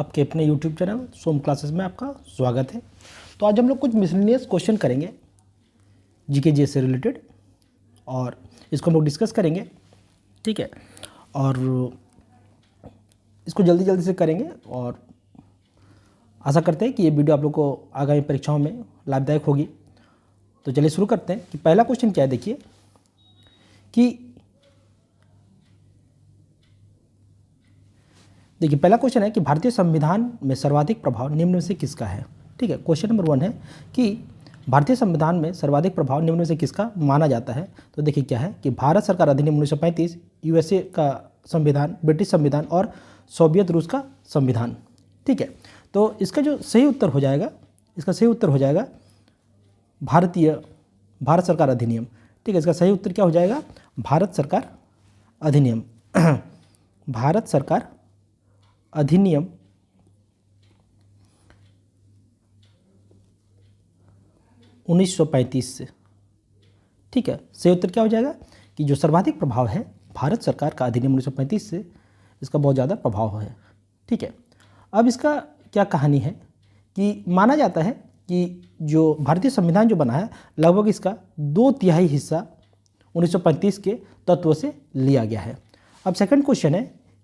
आपके अपने YouTube channel सोम classes में आपका स्वागत है। तो आज हम लोग कुछ मिसलेनियस क्वेश्चन करेंगे जीके जीएस से रिलेटेड और इसको हम लोग डिस्कस करेंगे, ठीक है। और इसको जल्दी जल्दी से करेंगे और आशा करते हैं कि ये वीडियो आप लोग को आगामी परीक्षाओं में लाभदायक होगी। तो चलिए शुरू करते हैं कि पहला क्वेश्चन क्या है। देखिए पहला क्वेश्चन है कि भारतीय संविधान में सर्वाधिक प्रभाव निम्न में से किसका है। ठीक है, क्वेश्चन नंबर 1 है कि भारतीय संविधान में सर्वाधिक प्रभाव निम्न में से किसका माना जाता है। तो देखिए क्या है कि भारत सरकार अधिनियम 1935, यूएसए का संविधान, ब्रिटिश संविधान और सोवियत रूस का संविधान। ठीक है, तो इसका जो सही उत्तर हो जाएगा, इसका सही उत्तर हो जाएगा भारत सरकार अधिनियम। ठीक है, इसका सही उत्तर क्या हो जाएगा? भारत सरकार अधिनियम। भारत सरकार अधिनियम 1935 से। ठीक है, सही उत्तर क्या हो जाएगा कि जो सर्वाधिक प्रभाव है भारत सरकार का अधिनियम 1935 से, इसका बहुत ज़्यादा प्रभाव है। ठीक है, अब इसका क्या कहानी है कि माना जाता है कि जो भारतीय संविधान जो बना है लगभग इसका 2/3 हिस्सा 1935 के तत्वों से लिया गया है। अब सेकंड क्वेश्चन है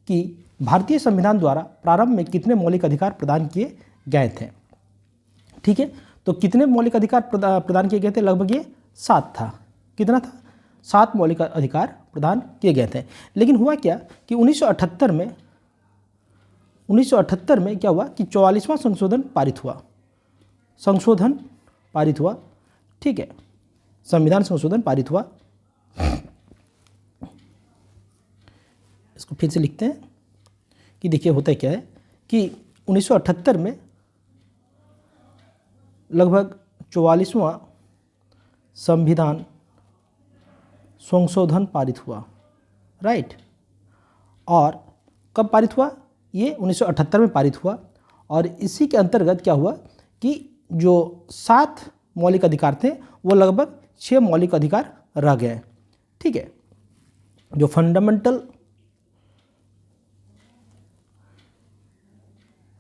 कि भारतीय संविधान द्वारा प्रारंभ में कितने मौलिक अधिकार प्रदान किए गए थे। ठीक है, तो कितने मौलिक अधिकार प्रदान किए गए थे? लगभग ये 7 था। कितना था? 7 मौलिक अधिकार प्रदान किए गए थे। लेकिन हुआ क्या कि 1978 में क्या हुआ कि 44वां संशोधन पारित हुआ। ठीक है, संविधान संशोधन पारित हुआ। इसको फिर से लिखते हैं कि देखिए होता क्या है कि 1978 में लगभग 44वां संविधान संशोधन पारित हुआ, राइट। और कब पारित हुआ? ये 1978 में पारित हुआ। और इसी के अंतर्गत क्या हुआ कि जो 7 मौलिक अधिकार थे वो लगभग 6 मौलिक अधिकार रह गए। ठीक है, जो फंडामेंटल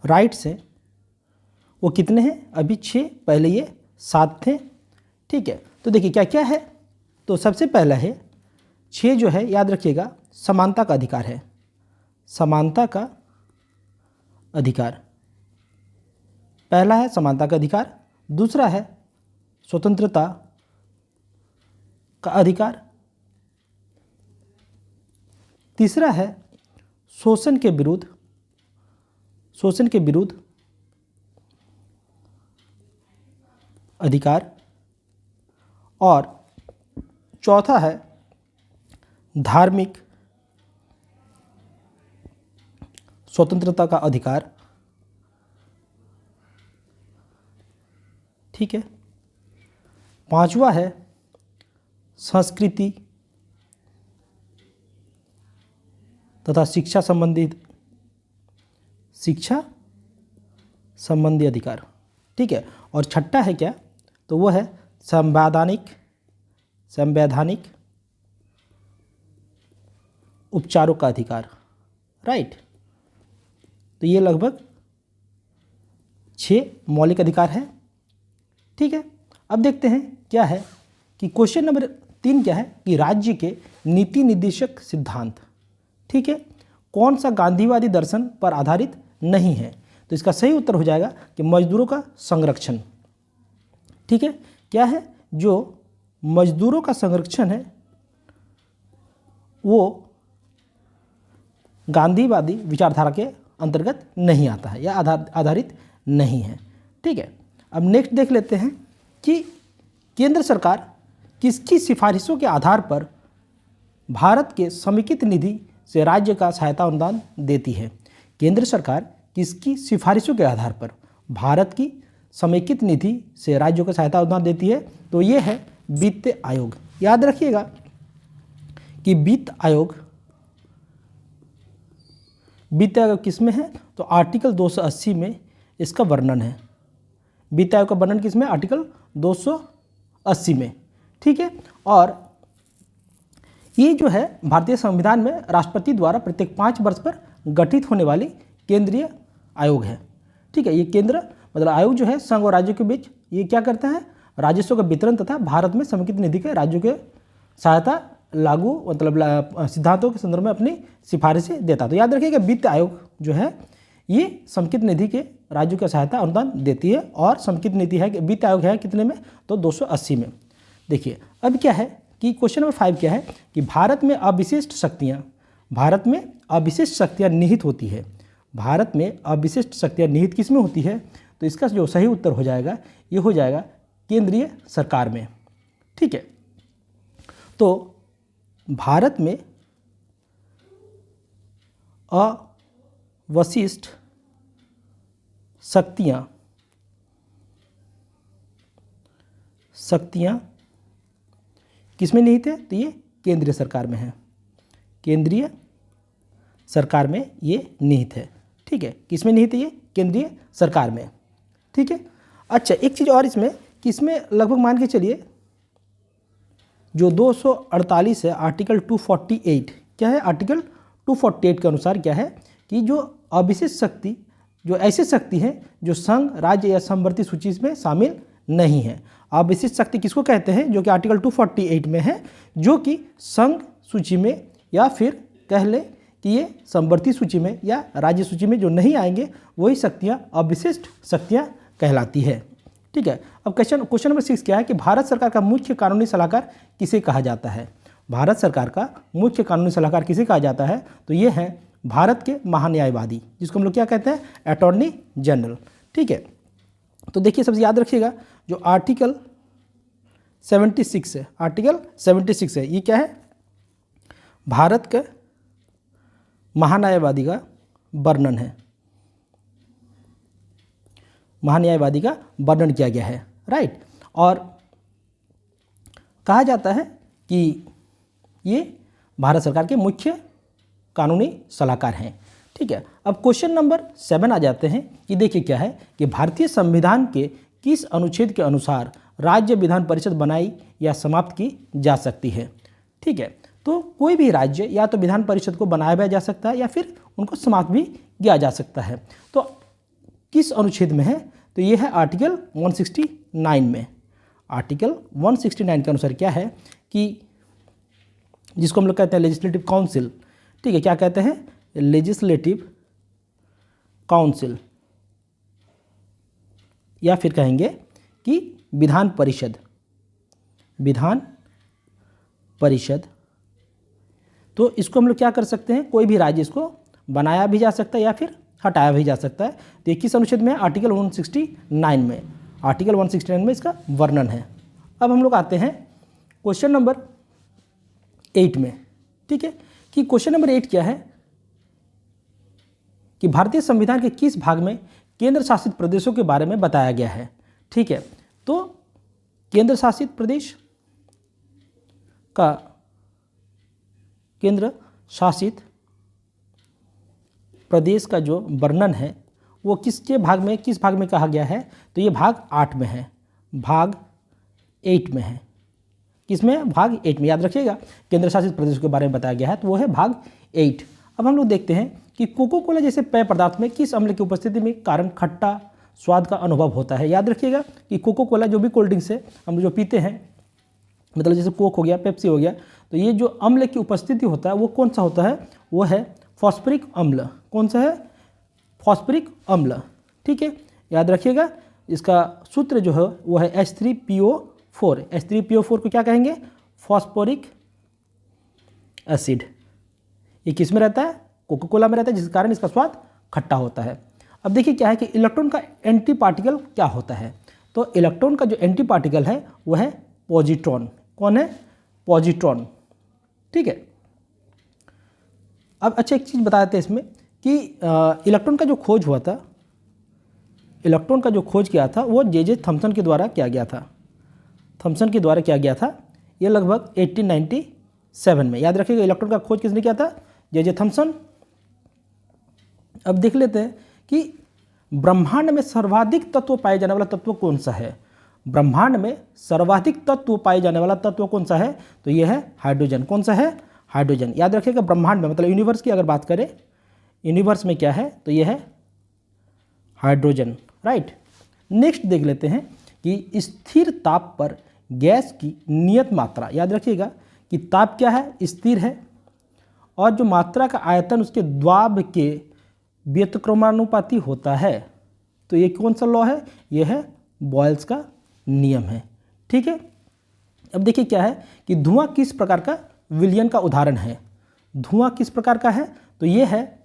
राइट्स हैं वो कितने हैं? अभी 6, पहले ये 7 थे। ठीक है, तो देखिए क्या क्या है। तो सबसे पहला है 6 जो है, याद रखिएगा, समानता का अधिकार है। समानता का अधिकार पहला है, समानता का अधिकार। दूसरा है स्वतंत्रता का अधिकार। तीसरा है शोषण के विरुद्ध अधिकार। और चौथा है धार्मिक स्वतंत्रता का अधिकार। ठीक है, 5वां है संस्कृति तथा शिक्षा संबंधी अधिकार। ठीक है, और छठा है क्या? तो वो है संवैधानिक उपचारों का अधिकार, राइट। तो ये लगभग 6 मौलिक अधिकार है। ठीक है, अब देखते हैं क्या है कि क्वेश्चन नंबर 3 क्या है कि राज्य के नीति निर्देशक सिद्धांत, ठीक है, कौन सा गांधीवादी दर्शन पर आधारित नहीं है। तो इसका सही उत्तर हो जाएगा कि मजदूरों का संरक्षण। ठीक है, क्या है? जो मजदूरों का संरक्षण है वो गांधीवादी विचारधारा के अंतर्गत नहीं आता है या आधारित नहीं है। ठीक है, अब नेक्स्ट देख लेते हैं कि केंद्र सरकार किसकी सिफारिशों के आधार पर भारत के समेकित निधि से राज्य का सहायता अनुदान देती है। केंद्र सरकार किसकी सिफारिशों के आधार पर भारत की समेकित निधि से राज्यों को सहायता अनुदान देती है? तो ये है वित्त आयोग। याद रखिएगा कि वित्त आयोग किस में है? तो आर्टिकल 280 में इसका वर्णन है। वित्त आयोग का वर्णन किस में? आर्टिकल 280 में। ठीक है, और ये जो है भारतीय संविधान में राष्ट्रपति द्वारा प्रत्येक 5 वर्ष पर गठित होने वाली केंद्रीय आयोग है। ठीक है, ये केंद्र मतलब आयोग जो है संघ और राज्यों के बीच ये क्या करता है, राजस्व का वितरण तथा भारत में समेकित निधि के राज्यों के सहायता लागू मतलब सिद्धांतों के संदर्भ में अपनी सिफारिशें देता। तो याद रखिएगा वित्त आयोग जो है ये समेकित निधि के राज्यों की सहायता अनुदान देती है और समेकित नीति है वित्त आयोग है कितने में, तो 280 में। देखिए अब क्या है कि क्वेश्चन नंबर 5 क्या है कि भारत में अविशिष्ट शक्तियाँ निहित होती है। भारत में अविशिष्ट शक्तियाँ निहित किस में होती है, तो इसका जो सही उत्तर हो जाएगा ये हो जाएगा केंद्रीय सरकार में। ठीक है, तो भारत में अवशिष्ट शक्तियाँ किस में निहित है, तो ये केंद्रीय सरकार में है। केंद्रीय सरकार में ये निहित है। ठीक है, किस में निहित है, ये केंद्रीय सरकार में। ठीक है, अच्छा एक चीज़ और इसमें कि इसमें लगभग मान के चलिए जो 248 है आर्टिकल 248 क्या है, आर्टिकल 248 के अनुसार क्या है कि जो अविशिष्ट शक्ति जो ऐसी शक्ति है जो संघ राज्य या समवर्ती सूची में शामिल नहीं है। अविशिष्ट शक्ति किसको कहते हैं, जो कि आर्टिकल 248 में है, जो कि संघ सूची में या फिर कह ले कि ये समवर्ती सूची में या राज्य सूची में जो नहीं आएंगे वही शक्तियाँ अविशिष्ट शक्तियाँ कहलाती है। ठीक है, अब क्वेश्चन नंबर 6 क्या है कि भारत सरकार का मुख्य कानूनी सलाहकार किसे कहा जाता है। भारत सरकार का मुख्य कानूनी सलाहकार किसे कहा जाता है, तो ये है भारत के महान्यायवादी, जिसको हम लोग क्या कहते हैं, अटॉर्नी जनरल। ठीक है, तो देखिए सबसे याद रखिएगा जो आर्टिकल 76 है, आर्टिकल 76 है, ये क्या है, भारत के महान्यायवादी का वर्णन है, महान्यायवादी का वर्णन किया गया है। राइट, और कहा जाता है कि ये भारत सरकार के मुख्य कानूनी सलाहकार हैं। ठीक है, अब क्वेश्चन नंबर 7 आ जाते हैं कि देखिए क्या है कि भारतीय संविधान के किस अनुच्छेद के अनुसार राज्य विधान परिषद बनाई या समाप्त की जा सकती है। ठीक है, तो कोई भी राज्य या तो विधान परिषद को बनाया भी जा सकता है या फिर उनको समाप्त भी किया जा सकता है। तो किस अनुच्छेद में है, तो ये है आर्टिकल 169 में। आर्टिकल 169 के अनुसार क्या है कि जिसको हम लोग कहते हैं लेजिस्लेटिव काउंसिल। ठीक है, क्या कहते हैं, लेजिस्लेटिव काउंसिल, या फिर कहेंगे कि विधान परिषद, विधान परिषद। तो इसको हम लोग क्या कर सकते हैं, कोई भी राज्य इसको बनाया भी जा सकता है या फिर हटाया भी जा सकता है। तो 21 अनुच्छेद में आर्टिकल 169 में, आर्टिकल 169 में इसका वर्णन है। अब हम लोग आते हैं क्वेश्चन नंबर 8 में। ठीक है, कि क्वेश्चन नंबर 8 क्या है कि भारतीय संविधान के किस भाग में केंद्र शासित प्रदेशों के बारे में बताया गया है। ठीक है, तो केंद्र शासित प्रदेश का, केंद्र शासित प्रदेश का जो वर्णन है वो किस भाग में कहा गया है, तो ये भाग 8 में है, भाग 8 में है। किसमें, भाग 8 में। याद रखिएगा केंद्र शासित प्रदेश के बारे में बताया गया है, तो वो है भाग 8। अब हम लोग देखते हैं कि कोको कोला जैसे पेय पदार्थ में किस अम्ल की उपस्थिति में कारण खट्टा स्वाद का अनुभव होता है। याद रखिएगा कि कोको कोला जो भी कोल्ड ड्रिंक्स है हम जो पीते हैं, मतलब जैसे कोक हो गया, पेप्सी हो गया, तो ये जो अम्ल की उपस्थिति होता है वो कौन सा होता है, वो है फॉस्फोरिक अम्ल। कौन सा है, फॉस्फोरिक अम्ल। ठीक है, याद रखिएगा इसका सूत्र जो है वो है H3PO4। H3PO4 को क्या कहेंगे, फॉस्फोरिक एसिड। ये किस में रहता है, कोको कोला में रहता है, जिस कारण इसका स्वाद खट्टा होता है। अब देखिए क्या है कि इलेक्ट्रॉन का एंटी पार्टिकल क्या होता है, तो इलेक्ट्रॉन का जो एंटी पार्टिकल है वो है पॉजिट्रॉन। कौन है, पॉजिट्रॉन। ठीक है, अब अच्छा एक चीज़ बता देते हैं इसमें कि इलेक्ट्रॉन का जो खोज हुआ था, इलेक्ट्रॉन का जो खोज किया था वो जे थॉमसन के द्वारा किया गया था, थॉमसन के द्वारा किया गया था। ये लगभग 1897 में। याद रखिएगा इलेक्ट्रॉन का खोज किसने किया था, जे थॉमसन। अब देख लेते हैं कि ब्रह्मांड में सर्वाधिक तत्व पाए जाने वाला तत्व कौन सा है। ब्रह्मांड में सर्वाधिक तत्व पाए जाने वाला तत्व कौन सा है, तो यह है हाइड्रोजन। कौन सा है, हाइड्रोजन। याद रखिएगा ब्रह्मांड में मतलब यूनिवर्स की अगर बात करें, यूनिवर्स में क्या है, तो यह है हाइड्रोजन, राइट। नेक्स्ट देख लेते हैं कि स्थिर ताप पर गैस की नियत मात्रा, याद रखिएगा कि ताप क्या है, स्थिर है, और जो मात्रा का आयतन उसके द्वाब के व्युत्क्रमानुपाती होता है। तो ये कौन सा लॉ है, ये है बॉयल्स का नियम है, ठीक है। अब देखिए क्या है कि धुआं किस प्रकार का विलयन का उदाहरण है। धुआं किस प्रकार का है, तो ये है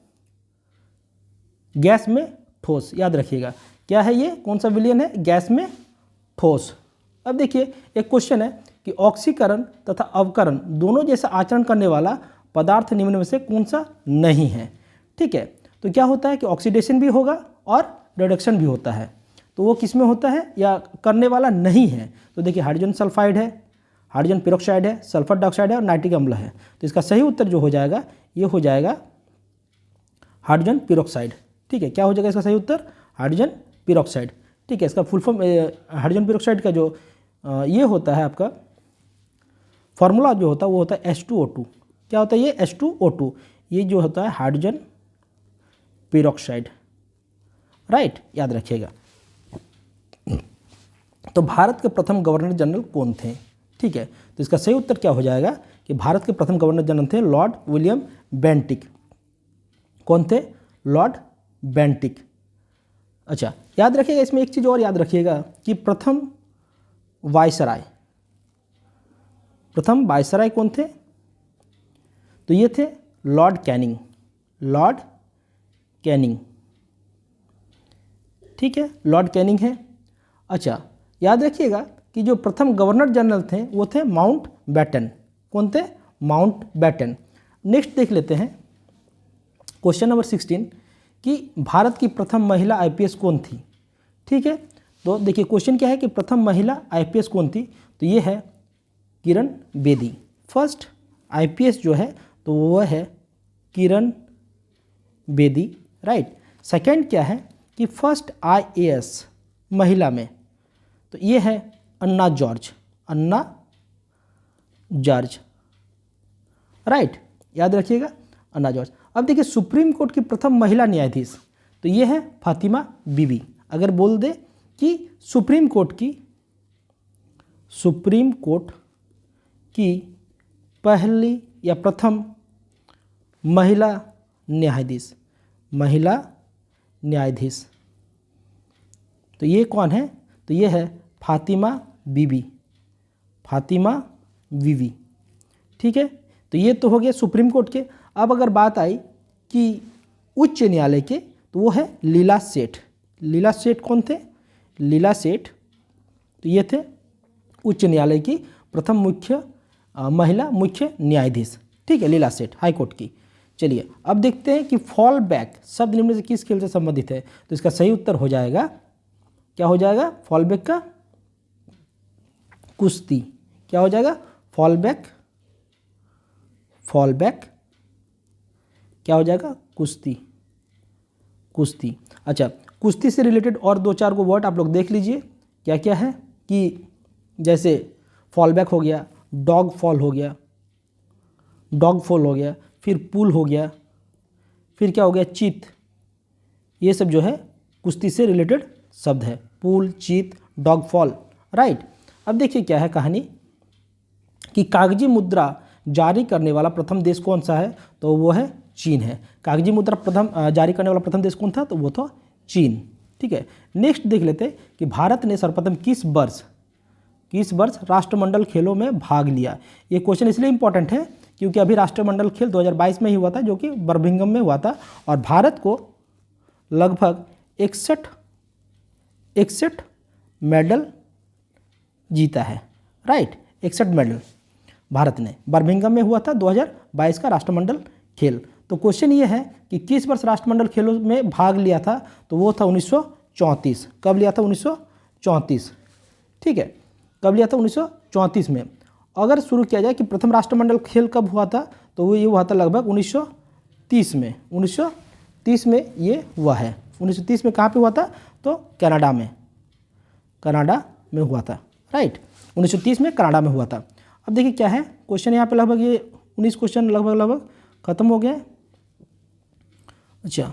गैस में ठोस, याद रखिएगा क्या है, ये कौन सा विलयन है, गैस में ठोस। अब देखिए एक क्वेश्चन है कि ऑक्सीकरण तथा अवकरण दोनों जैसा आचरण करने वाला पदार्थ निम्न में से कौन सा नहीं है, ठीक है। तो क्या होता है कि ऑक्सीडेशन भी होगा और रिडक्शन भी होता है, तो वो किस में होता है या करने वाला नहीं है। तो देखिए हाइड्रोजन सल्फाइड है, हाइड्रोजन पेरोक्साइड है, सल्फर डाइऑक्साइड है और नाइट्रिक अम्ल है। तो इसका सही उत्तर जो हो जाएगा ये हो जाएगा हाइड्रोजन पेरोक्साइड, ठीक है। क्या हो जाएगा इसका सही उत्तर, हाइड्रोजन पेरोक्साइड, ठीक है। इसका फुल फॉर्म हाइड्रोजन पेरोक्साइड का जो ये होता है आपका फॉर्मूला जो होता है वो होता है H2O2। क्या होता है ये H2O2, ये जो होता है हाइड्रोजन पेरोक्साइड, राइट, याद रखिएगा। तो भारत के प्रथम गवर्नर जनरल कौन थे, ठीक है। तो इसका सही उत्तर क्या हो जाएगा कि भारत के प्रथम गवर्नर जनरल थे लॉर्ड विलियम बेंटिक। कौन थे, लॉर्ड बेंटिक। अच्छा, याद रखिएगा इसमें एक चीज़ और याद रखिएगा कि प्रथम वायसराय कौन थे, तो ये थे लॉर्ड कैनिंग, लॉर्ड कैनिंग, ठीक है, लॉर्ड कैनिंग है। अच्छा, याद रखिएगा कि जो प्रथम गवर्नर जनरल थे वो थे माउंट बैटन। कौन थे, माउंट बैटन। नेक्स्ट देख लेते हैं क्वेश्चन नंबर 16 कि भारत की प्रथम महिला आईपीएस कौन थी, ठीक है। तो देखिए क्वेश्चन क्या है कि प्रथम महिला आईपीएस कौन थी, तो ये है किरण बेदी। फर्स्ट आईपीएस जो है तो वो है किरण बेदी, राइट। सेकंड क्या है कि फर्स्ट आईएएस महिला में, तो ये है अन्ना जॉर्ज, अन्ना जॉर्ज, राइट, याद रखिएगा अन्ना जॉर्ज। अब देखिए सुप्रीम कोर्ट की प्रथम महिला न्यायाधीश, तो ये है फातिमा बीबी। अगर बोल दे कि सुप्रीम कोर्ट की पहली या प्रथम महिला न्यायाधीश, तो ये कौन है, तो ये है फातिमा बीबी, ठीक है। तो ये तो हो गया सुप्रीम कोर्ट के। अब अगर बात आई कि उच्च न्यायालय के, तो वो है लीला सेठ। लीला सेठ कौन थे, लीला सेठ, तो ये थे उच्च न्यायालय की प्रथम महिला मुख्य न्यायाधीश, ठीक है, लीला सेठ, हाई कोर्ट की। चलिए अब देखते हैं कि फॉल बैक शब्द निम्न से किस खेल से संबंधित है। तो इसका सही उत्तर हो जाएगा, क्या हो जाएगा, फॉल बैक का कुश्ती। क्या हो जाएगा, फॉल बैक क्या हो जाएगा, कुश्ती। अच्छा, कुश्ती से रिलेटेड और दो चार को वर्ड आप लोग देख लीजिए क्या क्या है, कि जैसे फॉल बैक हो गया, डॉग फॉल हो गया, फिर पुल हो गया, फिर क्या हो गया, चीत। ये सब जो है कुश्ती से रिलेटेड शब्द है, पुल, चीत, डॉग फॉल, राइट। अब देखिए क्या है कहानी कि कागजी मुद्रा जारी करने वाला प्रथम देश कौन सा है, तो वो है चीन है। कागजी मुद्रा प्रथम जारी करने वाला प्रथम देश कौन था, तो वो था चीन, ठीक है। नेक्स्ट देख लेते हैं कि भारत ने सर्वप्रथम किस वर्ष राष्ट्रमंडल खेलों में भाग लिया। ये क्वेश्चन इसलिए इंपॉर्टेंट है क्योंकि अभी राष्ट्रमंडल खेल 2022 में ही हुआ था, जो कि बर्मिंघम में हुआ था, और भारत को लगभग 61 मेडल जीता है, राइट, 61 मेडल भारत ने। बर्मिंघम में हुआ था 2022 का राष्ट्रमंडल खेल। तो क्वेश्चन ये है कि किस वर्ष राष्ट्रमंडल खेलों में भाग लिया था, तो वो था 1934। कब लिया था, 1934, ठीक है, कब लिया था, 1934 में। अगर शुरू किया जाए कि प्रथम राष्ट्रमंडल खेल कब हुआ था, तो वो ये हुआ था लगभग 1930 में। 1930 में ये हुआ है। 1930 में कहाँ पे हुआ था, तो कनाडा में हुआ था, राइट, 1930 में कनाडा में हुआ था। अब देखिए क्या है क्वेश्चन यहाँ पे, लगभग ये 19 क्वेश्चन लगभग खत्म हो गया है। अच्छा,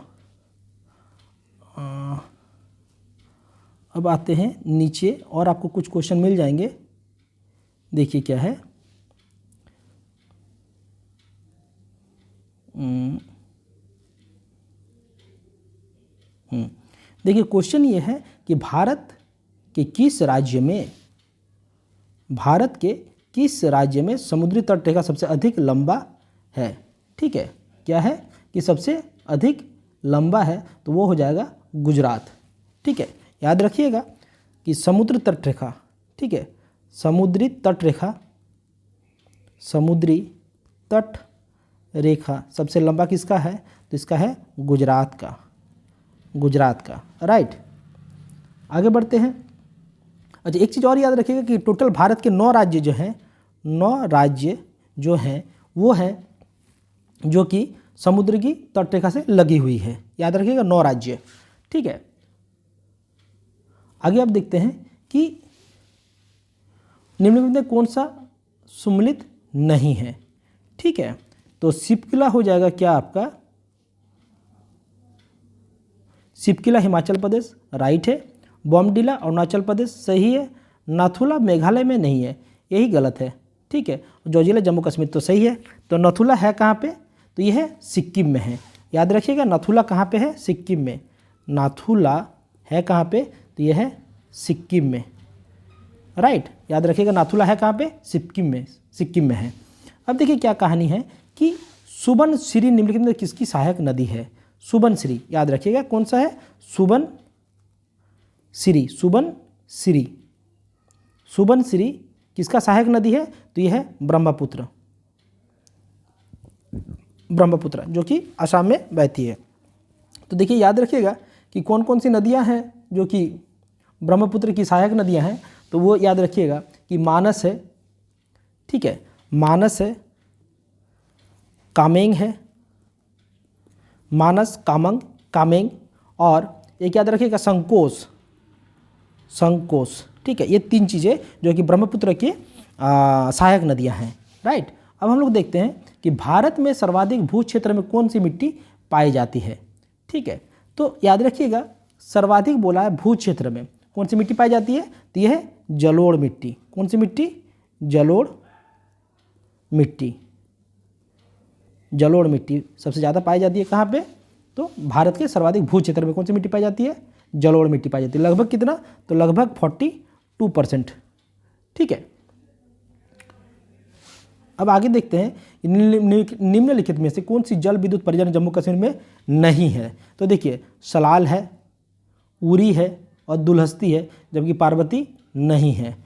अब आते हैं नीचे और आपको कुछ क्वेश्चन मिल जाएंगे। देखिए क्या है, देखिए क्वेश्चन ये है कि भारत के किस राज्य में समुद्री तट रेखा सबसे अधिक लंबा है। ठीक है, क्या है कि सबसे अधिक लंबा है, तो वो हो जाएगा गुजरात। ठीक है, याद रखिएगा कि समुद्र तट रेखा, ठीक है, समुद्री तट रेखा सबसे लंबा किसका है, तो इसका है गुजरात का। राइट, आगे बढ़ते हैं। अच्छा, एक चीज़ और याद रखिएगा कि टोटल भारत के 9 राज्य जो हैं वो हैं जो कि समुद्र की तट रेखा से लगी हुई है। याद रखिएगा 9 राज्य। ठीक है, आगे आप देखते हैं कि निम्नलिखित में कौन सा सम्मिलित नहीं है। ठीक है, तो शिपकिला हो जाएगा क्या आपका, शिपकिला हिमाचल प्रदेश राइट है, बॉमडिला अरुणाचल प्रदेश सही है, नाथुला मेघालय में नहीं है, यही गलत है। ठीक है, जोजिला जम्मू कश्मीर तो सही है। तो नथुला है कहाँ पे, तो यह है सिक्किम में है। याद रखिएगा नथुला कहाँ पे है, सिक्किम में। नाथुला है कहाँ पे, तो यह है सिक्किम में। राइट, याद रखिएगा नाथुला है कहाँ पे, सिक्किम में है। अब देखिए क्या कहानी है कि सुबनसिरी निम्नलिखित में किसकी सहायक नदी है। सुबनसिरी, याद रखिएगा कौन सा है, सुबनसिरी किसका सहायक नदी है, तो यह है ब्रह्मपुत्र जो कि असम में बहती है। तो देखिए याद रखिएगा कि कौन कौन सी नदियां हैं जो कि ब्रह्मपुत्र की सहायक नदियां हैं। तो वो याद रखिएगा कि मानस है, ठीक है, मानस है, कामेंग है, मानस कामेंग, और एक याद रखिएगा संकोश। ठीक है, ये 3 चीज़ें जो कि ब्रह्मपुत्र की सहायक नदियां हैं। राइट, अब हम लोग देखते हैं कि भारत में सर्वाधिक भू क्षेत्र में कौन सी मिट्टी पाई जाती है। ठीक है, तो याद रखिएगा सर्वाधिक बोला है भू क्षेत्र में कौन सी मिट्टी पाई जाती है, तो यह है जलोढ़ मिट्टी। कौन सी मिट्टी, जलोढ़ मिट्टी सबसे ज़्यादा पाई जाती है कहाँ पे, तो भारत के सर्वाधिक भू क्षेत्र में कौन सी मिट्टी पाई जाती है, जलोढ़ मिट्टी पाई जाती है। लगभग कितना, तो लगभग 42%। ठीक है, अब आगे देखते हैं निम्नलिखित में से कौन सी जल विद्युत परियोजना जम्मू कश्मीर में नहीं है। तो देखिए सलाल है, उरी है और दुलहस्ती है, जबकि पार्वती नहीं है।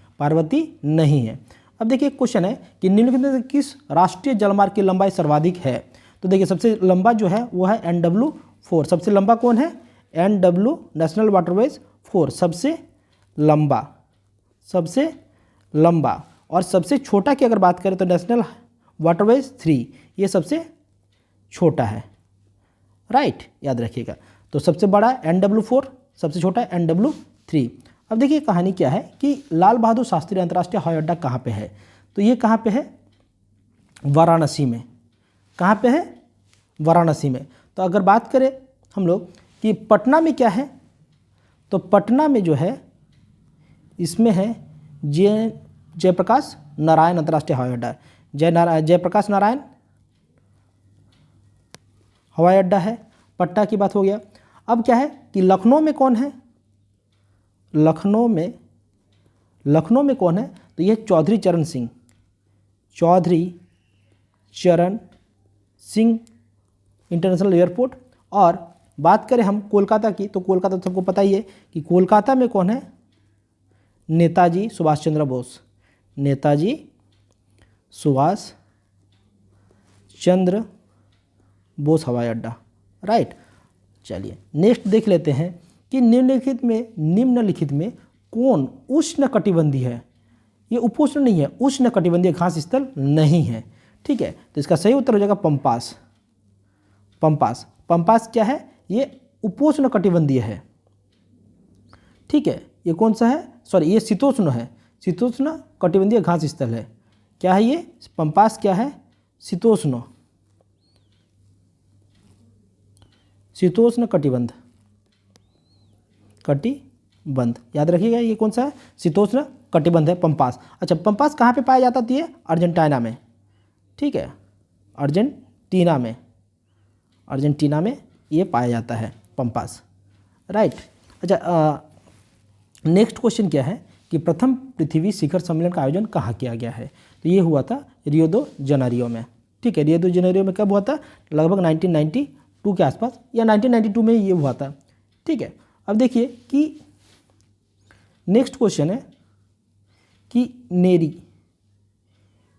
अब देखिए क्वेश्चन है कि निम्नलिखित में से किस राष्ट्रीय जलमार्ग की लंबाई सर्वाधिक है। तो देखिए सबसे लंबा जो है वो है NW4। सबसे लंबा कौन है, NW नेशनल वाटरवेज 4 सबसे लंबा। और सबसे छोटा की अगर बात करें तो नेशनल वाटरवेज 3 ये सबसे छोटा है। राइट, याद रखिएगा। तो सबसे बड़ा NW4, सबसे छोटा NW3। अब देखिए कहानी क्या है कि लाल बहादुर शास्त्री अंतर्राष्ट्रीय हवाई अड्डा कहाँ पे है। तो ये कहाँ पे है, वाराणसी में। कहाँ पे है, वाराणसी में। तो अगर बात करें हम लोग कि पटना में क्या है, तो पटना में जो है इसमें है जयप्रकाश नारायण अंतर्राष्ट्रीय हवाई अड्डा। जयप्रकाश नारायण हवाई अड्डा है, पटना की बात हो गया। अब क्या है कि लखनऊ में कौन है, लखनऊ में कौन है, तो यह चौधरी चरण सिंह इंटरनेशनल एयरपोर्ट। और बात करें हम कोलकाता की, तो कोलकाता तो सबको पता ही है कि कोलकाता में कौन है, नेताजी सुभाष चंद्र बोस हवाई अड्डा। राइट, चलिए नेक्स्ट देख लेते हैं कि निम्नलिखित में कौन उष्णकटिबंधीय है। ये उपोष्ण नहीं है, उष्णकटिबंधीय घास स्थल नहीं है। ठीक है, तो इसका सही उत्तर हो जाएगा पंपास क्या है, ये उपोष्णकटिबंधीय है। ठीक है, ये कौन सा है, सॉरी ये शीतोष्ण है, शीतोष्ण कटिबंधीय घास स्थल है। क्या है ये, पंपास क्या है, शीतोष्ण कटिबंध बंध, याद रखिएगा ये कौन सा है, शीतोष्ण कटिबंध है पंपास। अच्छा, पंपास कहाँ पे पाया जाता था, ये अर्जेंटीना में, ठीक है, अर्जेंटीना में ये पाया जाता है पंपास, राइट। अच्छा, नेक्स्ट क्वेश्चन क्या है कि प्रथम पृथ्वी शिखर सम्मेलन का आयोजन कहाँ किया गया है, तो ये हुआ था रियो दो जनेरियो में, ठीक है। रियो दो जनेरियो में कब हुआ था, लगभग 1992 के आसपास या 1992 में ये हुआ था, ठीक है। अब देखिए कि नेक्स्ट क्वेश्चन है कि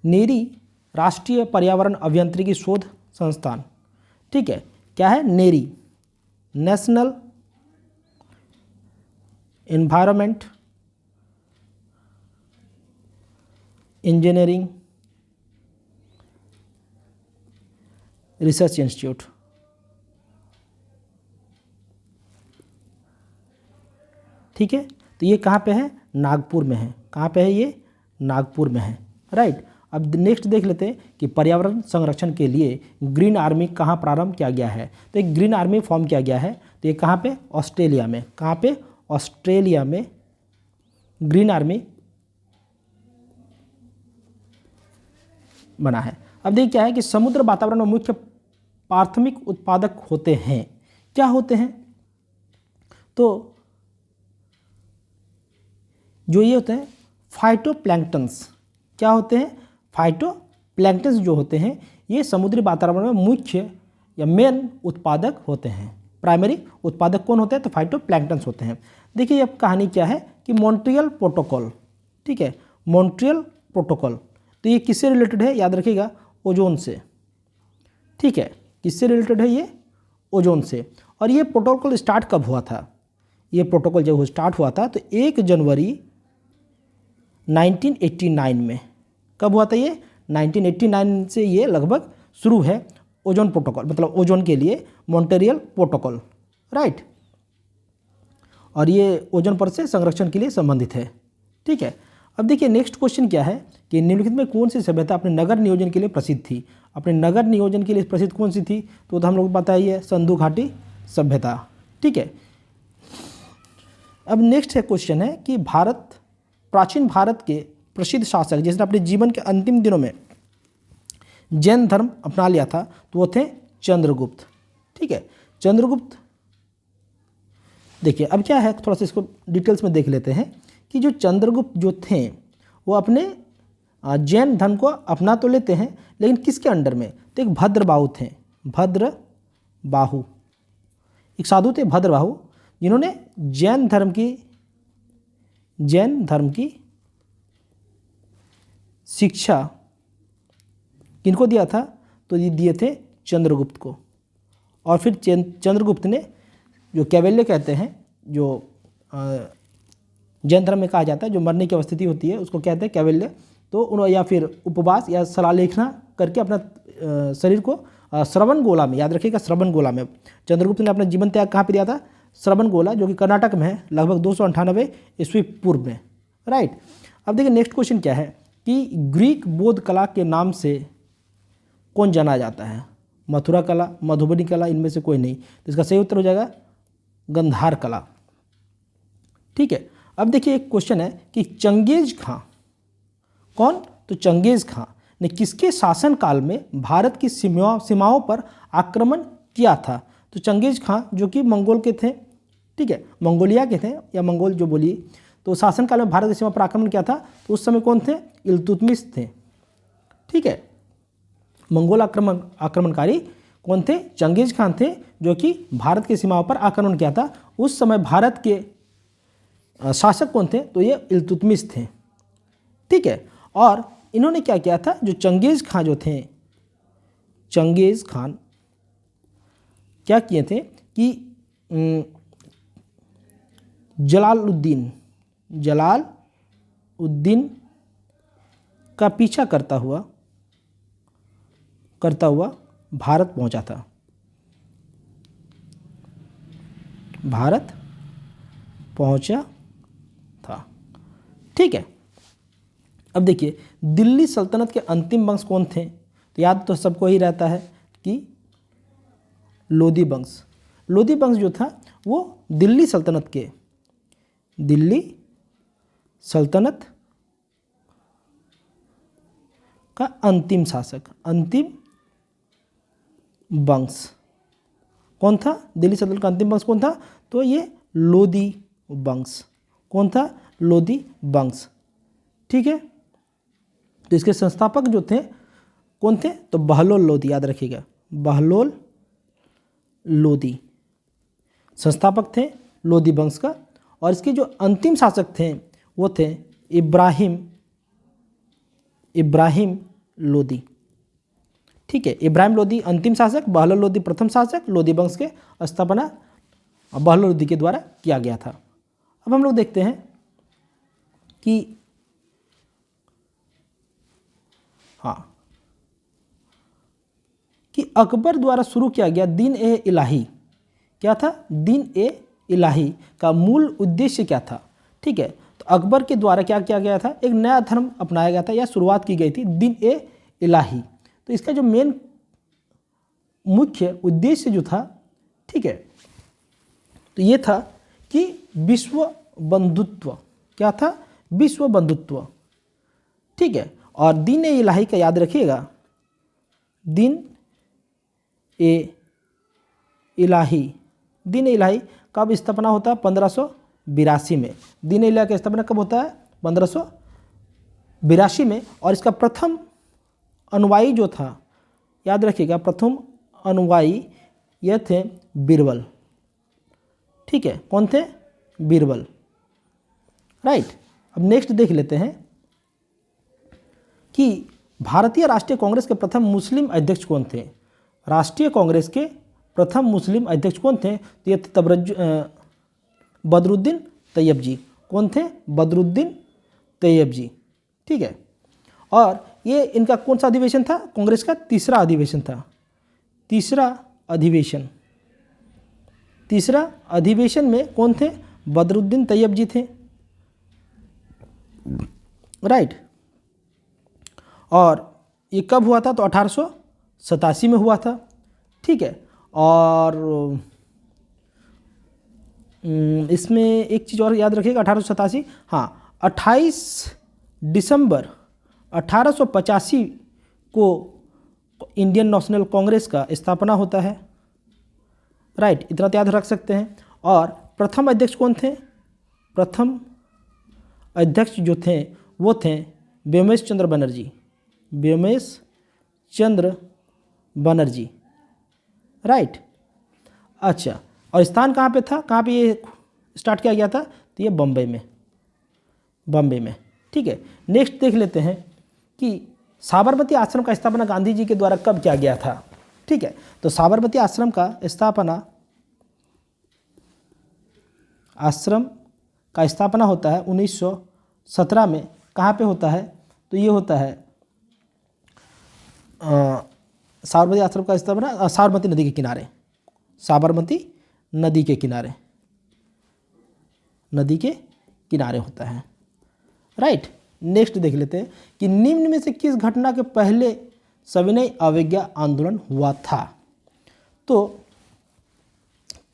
नेरी राष्ट्रीय पर्यावरण अभियांत्रिकी शोध संस्थान, ठीक है, क्या है, NEERI, national environment engineering research institute, ठीक है। तो ये कहाँ पे है, नागपुर में है, कहाँ पे है ये, नागपुर में है, राइट। अब नेक्स्ट देख लेते हैं कि पर्यावरण संरक्षण के लिए ग्रीन आर्मी कहाँ प्रारंभ किया गया है, तो एक ग्रीन आर्मी फॉर्म किया गया है, तो ये कहाँ पे, ऑस्ट्रेलिया में, कहाँ पे, ऑस्ट्रेलिया में ग्रीन आर्मी बना है। अब देखिए क्या है कि समुद्र वातावरण में मुख्य प्राथमिक उत्पादक होते हैं, क्या होते हैं, तो जो ये होते हैं फाइटोप्लैंक्टन्स, क्या होते हैं, फाइटोप्लैंक्टन्स जो होते हैं ये समुद्री वातावरण में मुख्य या मेन उत्पादक होते हैं। प्राइमरी उत्पादक कौन होते हैं, तो फाइटोप्लैंक्टन्स होते हैं। देखिए अब कहानी क्या है कि मॉन्ट्रियल प्रोटोकॉल, ठीक है, मॉन्ट्रियल प्रोटोकॉल, तो ये किससे रिलेटेड है, याद रखिएगा, ओजोन से, ठीक है, किससे रिलेटेड है, ये ओजोन से। और ये प्रोटोकॉल स्टार्ट कब हुआ था, ये प्रोटोकॉल जब स्टार्ट हुआ था तो 1 जनवरी 1989 में, कब हुआ था ये, 1989 से ये लगभग शुरू है ओजोन प्रोटोकॉल, मतलब ओजोन के लिए मॉन्ट्रियल प्रोटोकॉल, राइट। और ये ओजोन परत से संरक्षण के लिए संबंधित है, ठीक है। अब देखिए नेक्स्ट क्वेश्चन क्या है कि निम्नलिखित में कौन सी सभ्यता अपने नगर नियोजन के लिए प्रसिद्ध थी, अपने नगर नियोजन के लिए प्रसिद्ध कौन सी थी, तो हम लोग पता ही है, सिंधु घाटी सभ्यता, ठीक है। अब नेक्स्ट है क्वेश्चन है कि प्राचीन भारत के प्रसिद्ध शासक जिसने अपने जीवन के अंतिम दिनों में जैन धर्म अपना लिया था, तो वो थे चंद्रगुप्त, ठीक है, चंद्रगुप्त। देखिए अब क्या है, थोड़ा सा इसको डिटेल्स में देख लेते हैं कि जो चंद्रगुप्त जो थे वो अपने जैन धर्म को अपना तो लेते हैं, लेकिन किसके अंडर में, तो एक भद्रबाहु थे, भद्रबाहु, एक साधु थे भद्रबाहु, जिन्होंने जैन धर्म की शिक्षा किनको दिया था, तो ये दिए थे चंद्रगुप्त को। और फिर चंद्रगुप्त ने जो कैवल्य कहते हैं, जो जैन धर्म में कहा जाता है, जो मरने की अवस्थिति होती है उसको कहते हैं कैवल्य, तो उन्होंने या फिर उपवास या सलालेखना करके अपना शरीर को श्रवणगोला में, याद रखिएगा श्रवणगोला में, चंद्रगुप्त ने अपना जीवन त्याग कहाँ पे दिया था, श्रवणगोला, जो कि कर्नाटक में है, लगभग 298 ईस्वी पूर्व में, राइट। अब देखिए नेक्स्ट क्वेश्चन क्या है कि ग्रीक बौद्ध कला के नाम से कौन जाना जाता है, मथुरा कला, मधुबनी कला, इनमें से कोई नहीं, तो इसका सही उत्तर हो जाएगा गंधार कला, ठीक है। अब देखिए एक क्वेश्चन है कि चंगेज खां कौन, तो चंगेज खां ने किसके शासनकाल में भारत की सीमाओं पर आक्रमण किया था, तो चंगेज खां जो कि मंगोल के थे, ठीक है, मंगोलिया के थे या मंगोल जो बोलिए, तो शासनकाल में भारत की सीमा पर आक्रमण किया था, तो उस समय कौन थे, इल्तुतमिश थे, ठीक है। मंगोल आक्रमणकारी कौन थे, चंगेज खान थे, जो कि भारत की सीमाओं पर आक्रमण किया था। उस समय भारत के शासक कौन थे, तो ये इल्तुतमिश थे, ठीक है। और इन्होंने क्या किया था, जो चंगेज खान जो थे, चंगेज खान क्या किए थे कि जलालुद्दीन का पीछा करता हुआ भारत पहुंचा था, भारत पहुंचा था, ठीक है। अब देखिए दिल्ली सल्तनत के अंतिम वंश कौन थे, तो याद तो सबको ही रहता है कि लोधी वंश जो था वो दिल्ली सल्तनत के दिल्ली सल्तनत का अंतिम शासक, अंतिम वंश कौन था? दिल्ली सल्तनत का अंतिम वंश कौन था? तो ये लोदी वंश। कौन था? लोदी वंश। ठीक है, तो इसके संस्थापक जो थे कौन थे? तो बहलोल लोदी, याद रखिएगा, बहलोल लोदी संस्थापक थे लोदी वंश का। और इसके जो अंतिम शासक थे वो थे इब्राहिम लोदी। ठीक है, इब्राहिम लोदी अंतिम शासक, बहलोल लोदी प्रथम शासक। लोदी वंश के स्थापना बहलोल लोदी के द्वारा किया गया था। अब हम लोग देखते हैं कि कि अकबर द्वारा शुरू किया गया दीन ए इलाही। क्या था? दीन ए इलाही का मूल उद्देश्य क्या था? ठीक है, तो अकबर के द्वारा क्या किया गया था? एक नया धर्म अपनाया गया था या शुरुआत की गई थी, दीन ए इलाही। तो इसका जो मेन मुख्य उद्देश्य जो था, ठीक है, तो ये था कि विश्व बंधुत्व। क्या था? विश्व बंधुत्व। ठीक है, और दीन ए इलाही का याद रखिएगा, दीन ए इलाही, दीन ए इलाही कब स्थापना होता है? 1582 में। दीन ए इलाही का स्थापना कब होता है? 1582 में। और इसका प्रथम अनुयायी जो था, याद रखिएगा, प्रथम अनुयायी ये थे बीरबल। ठीक है, कौन थे? बीरबल। राइट, अब नेक्स्ट देख लेते हैं कि भारतीय राष्ट्रीय कांग्रेस के प्रथम मुस्लिम अध्यक्ष कौन थे? राष्ट्रीय कांग्रेस के प्रथम मुस्लिम अध्यक्ष कौन थे? तो ये बदरुद्दीन तैयब जी। कौन थे? बदरुद्दीन तैयब जी। ठीक है, और ये इनका कौन सा अधिवेशन था? कांग्रेस का तीसरा अधिवेशन था। तीसरा अधिवेशन में कौन थे? बदरुद्दीन तैयब जी थे। राइट, और ये कब हुआ था? तो 1887 में हुआ था। ठीक है, और इसमें एक चीज़ और याद रखिएगा, 1887, हाँ, 28 दिसंबर 1885 को इंडियन नेशनल कांग्रेस का स्थापना होता है। राइट, इतना तो याद रख सकते हैं। और प्रथम अध्यक्ष कौन थे? प्रथम अध्यक्ष जो थे वो थे व्योमेश चंद्र बनर्जी। व्योमेश चंद्र बनर्जी। राइट, अच्छा, और स्थान कहाँ पे था? कहाँ पे ये स्टार्ट किया गया था? तो ये बम्बई में। ठीक है, नेक्स्ट देख लेते हैं कि साबरमती आश्रम का स्थापना गांधी जी के द्वारा कब किया गया था? ठीक है, तो साबरमती आश्रम का स्थापना होता है 1917 में। कहाँ पे होता है? तो ये होता है साबरमती आश्रम का स्थापना साबरमती नदी के किनारे, साबरमती नदी के किनारे होता है। राइट, नेक्स्ट देख लेते हैं कि निम्न में से किस घटना के पहले सविनय अवज्ञा आंदोलन हुआ था? तो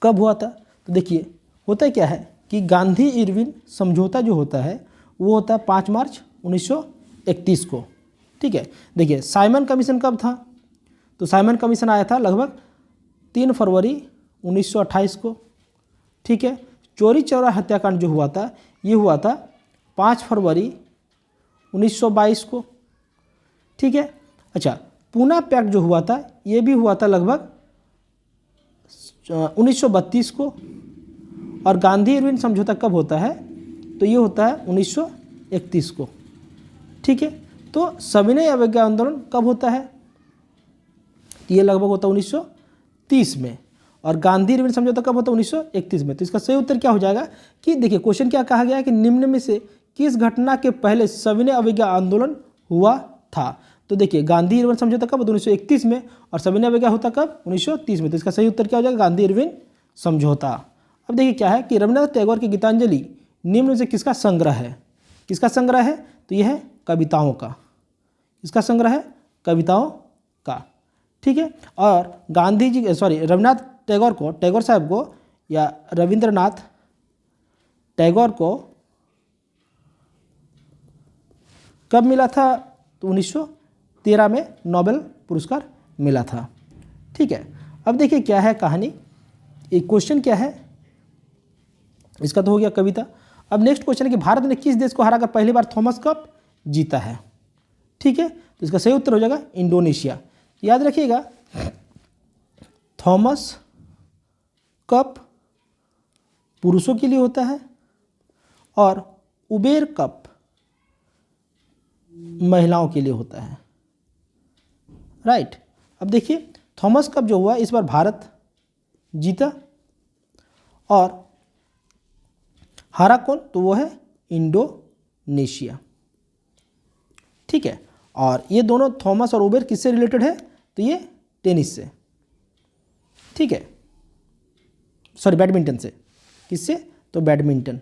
कब हुआ था? तो देखिए, होता क्या है कि गांधी इरविन समझौता जो होता है वो होता है 5 मार्च 1931 को। ठीक है, देखिए साइमन कमीशन कब था? तो साइमन कमीशन आया था लगभग 3 फरवरी 1928 को। ठीक है, चौरी चौरा हत्याकांड जो हुआ था ये हुआ था 5 फरवरी 1922 को। ठीक है, अच्छा, पूना पैक्ट जो हुआ था ये भी हुआ था लगभग 1932 को। और गांधी इरविन समझौता कब होता है? तो ये होता है 1931 को। ठीक है, तो सविनय अवज्ञा आंदोलन कब होता है? ये लगभग होता है 1930 में। और गांधी इरविन समझौता कब होता है? 1931 में। तो इसका सही उत्तर क्या हो जाएगा कि देखिए क्वेश्चन क्या कहा गया है कि निम्न में से किस घटना के पहले सविनय अवज्ञा आंदोलन हुआ था? तो देखिए गांधी इरविन समझौता कब होता है? 1931 में। और सविनय अवज्ञा होता कब? 1930 में। तो इसका सही उत्तर क्या हो जाएगा? गांधी इरविन समझौता। अब देखिए क्या है कि रविन्द्रनाथ टैगोर की गीतांजलि निम्न में से किसका संग्रह है? किसका संग्रह है? तो यह है कविताओं का। इसका संग्रह है कविताओं का। ठीक है, और गांधी जी रविन्द्रनाथ टैगोर साहब को या रविंद्रनाथ टैगोर को कब मिला था? तो 1913 में नोबेल पुरस्कार मिला था। ठीक है, अब देखिए क्या है कहानी, एक क्वेश्चन क्या है, इसका तो हो गया कविता। अब नेक्स्ट क्वेश्चन है कि भारत ने किस देश को हराकर पहली बार थॉमस कप जीता है? ठीक है, तो इसका सही उत्तर हो जाएगा इंडोनेशिया। याद रखिएगा, थॉमस कप पुरुषों के लिए होता है और उबेर कप महिलाओं के लिए होता है। राइट, अब देखिए थॉमस कप जो हुआ इस बार भारत जीता और हारा कौन? तो वो है इंडोनेशिया। ठीक है, और ये दोनों थॉमस और उबेर किससे रिलेटेड है? तो ये टेनिस से, ठीक है, सॉरी बैडमिंटन से। किससे? तो बैडमिंटन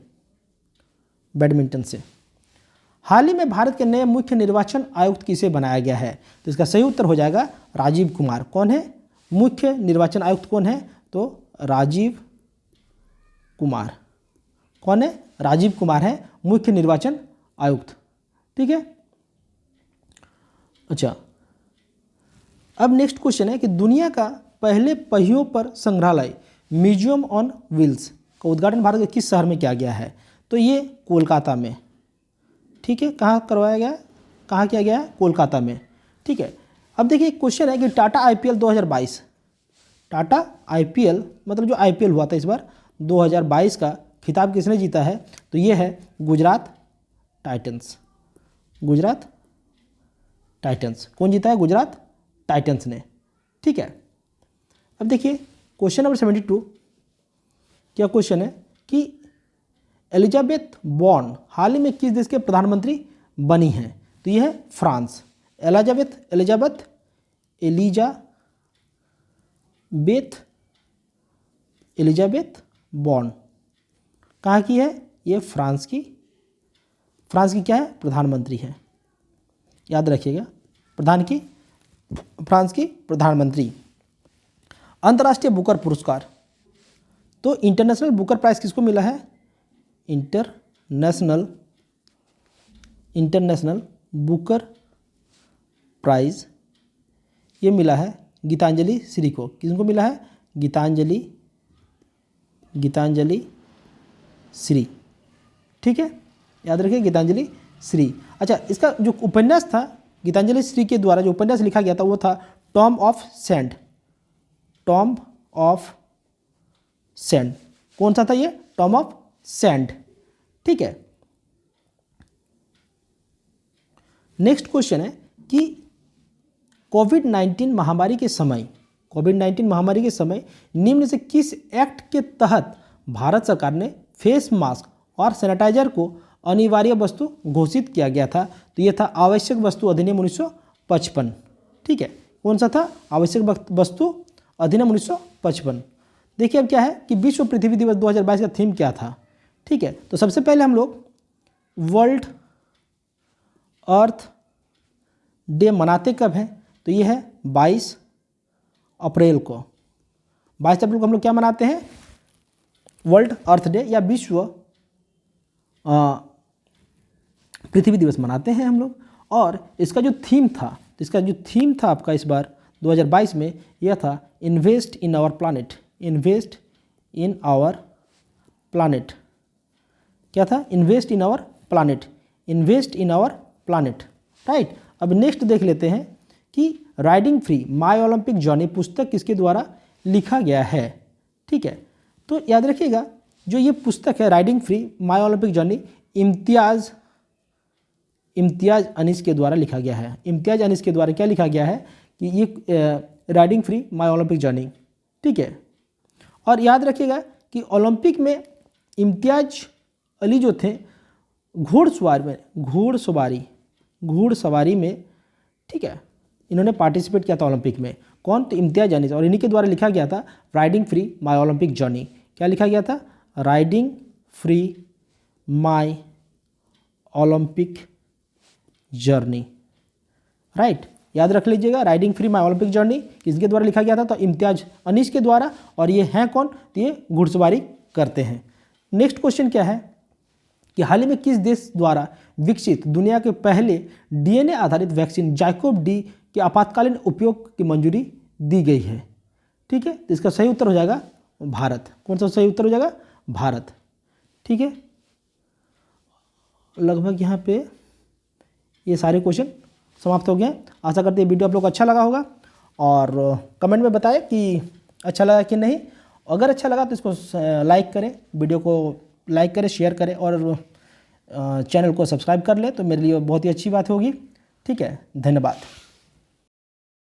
से। हाल ही में भारत के नए मुख्य निर्वाचन आयुक्त किसे बनाया गया है? तो इसका सही उत्तर हो जाएगा राजीव कुमार। कौन है मुख्य निर्वाचन आयुक्त? कौन है? तो राजीव कुमार। कौन है? राजीव कुमार है मुख्य निर्वाचन आयुक्त। ठीक है, अच्छा, अब नेक्स्ट क्वेश्चन है कि दुनिया का पहले पहियों पर संग्रहालय म्यूजियम ऑन व्हील्स का उद्घाटन भारत के किस शहर में किया गया है? तो ये कोलकाता में। ठीक है, कहाँ करवाया गया है? कहाँ किया गया है? कोलकाता में। ठीक है, अब देखिए क्वेश्चन है कि टाटा आईपीएल 2022, टाटा आईपीएल मतलब जो आईपीएल हुआ था इस बार 2022 का खिताब किसने जीता है? तो ये है गुजरात टाइटंस। गुजरात टाइटंस। कौन जीता है? गुजरात टाइटंस ने। ठीक है, अब देखिए क्वेश्चन नंबर 72, क्या क्वेश्चन है कि एलिजाबेथ बॉर्न हाल ही में किस देश के प्रधानमंत्री बनी हैं? तो यह है फ्रांस। एलिजाबेथ बॉर्न कहाँ की है? ये फ्रांस की क्या है? प्रधानमंत्री है। याद रखिएगा, फ्रांस की प्रधानमंत्री। अंतर्राष्ट्रीय बुकर पुरस्कार, तो इंटरनेशनल बुकर प्राइज किसको मिला है? इंटरनेशनल बुकर प्राइज ये मिला है गीतांजलि श्री को। किसको मिला है? गीतांजलि श्री। ठीक है, याद रखिए गीतांजलि श्री। अच्छा, इसका जो उपन्यास था गीतांजलि श्री के द्वारा जो उपन्यास लिखा गया था वो था टॉम ऑफ सैंड। कौन सा था ये? Tom of sand. ठीक है, नेक्स्ट क्वेश्चन है कि कोविड-19 महामारी के समय निम्न से किस एक्ट के तहत भारत सरकार ने फेस मास्क और सैनिटाइजर को अनिवार्य वस्तु घोषित किया गया था? तो यह था आवश्यक वस्तु अधिनियम 1955। ठीक है, कौन सा था? आवश्यक वस्तु अधिनियम 1955। देखिए अब क्या है कि विश्व पृथ्वी दिवस 2022 का थीम क्या था? ठीक है, तो सबसे पहले हम लोग वर्ल्ड अर्थ डे मनाते कब हैं? तो ये है 22 अप्रैल को। 22 अप्रैल को हम लोग क्या मनाते हैं? वर्ल्ड अर्थ डे या विश्व पृथ्वी दिवस मनाते हैं हम लोग। और इसका जो थीम था, आपका इस बार 2022 में यह था इन्वेस्ट इन आवर प्लानेट। क्या था? Invest in our planet. Right, अब नेक्स्ट देख लेते हैं कि riding free my Olympic journey पुस्तक किसके द्वारा लिखा गया है? ठीक है, तो याद रखिएगा जो ये पुस्तक है riding free my Olympic journey इम्तियाज़ अनीस के द्वारा लिखा गया है। इम्तियाज़ अनीस के द्वारा क्या लिखा गया है कि ये riding free my Olympic journey. ठीक है, और याद रखिएगा कि ओलंपिक में इम्तियाज़ अली जो थे घुड़सवारी में, ठीक है, इन्होंने पार्टिसिपेट किया था ओलंपिक में। कौन? तो इम्तियाज़ अनीस, और इन्हीं के द्वारा लिखा गया था riding free my Olympic journey. क्या लिखा गया था? Riding free my Olympic journey. Right, याद रख लीजिएगा riding free my Olympic journey किसके द्वारा लिखा गया था? तो इम्तियाज़ अनीस के द्वारा। और ये हैं कौन? तो ये घुड़सवारी करते हैं। नेक्स्ट क्वेश्चन क्या है कि हाल ही में किस देश द्वारा विकसित दुनिया के पहले डीएनए आधारित वैक्सीन जाइकोव डी के आपातकालीन उपयोग की मंजूरी दी गई है। ठीक है, तो इसका सही उत्तर हो जाएगा भारत। कौन सा सही उत्तर हो जाएगा? भारत। ठीक है, लगभग यहाँ पे ये सारे क्वेश्चन समाप्त हो गए हैं। आशा करते हैं वीडियो आप लोग को अच्छा लगा होगा और कमेंट में बताएं कि अच्छा लगा कि नहीं। अगर अच्छा लगा तो इसको लाइक करें, वीडियो को लाइक करें, शेयर करें और चैनल को सब्सक्राइब कर लें तो मेरे लिए बहुत ही अच्छी बात होगी। ठीक है, धन्यवाद।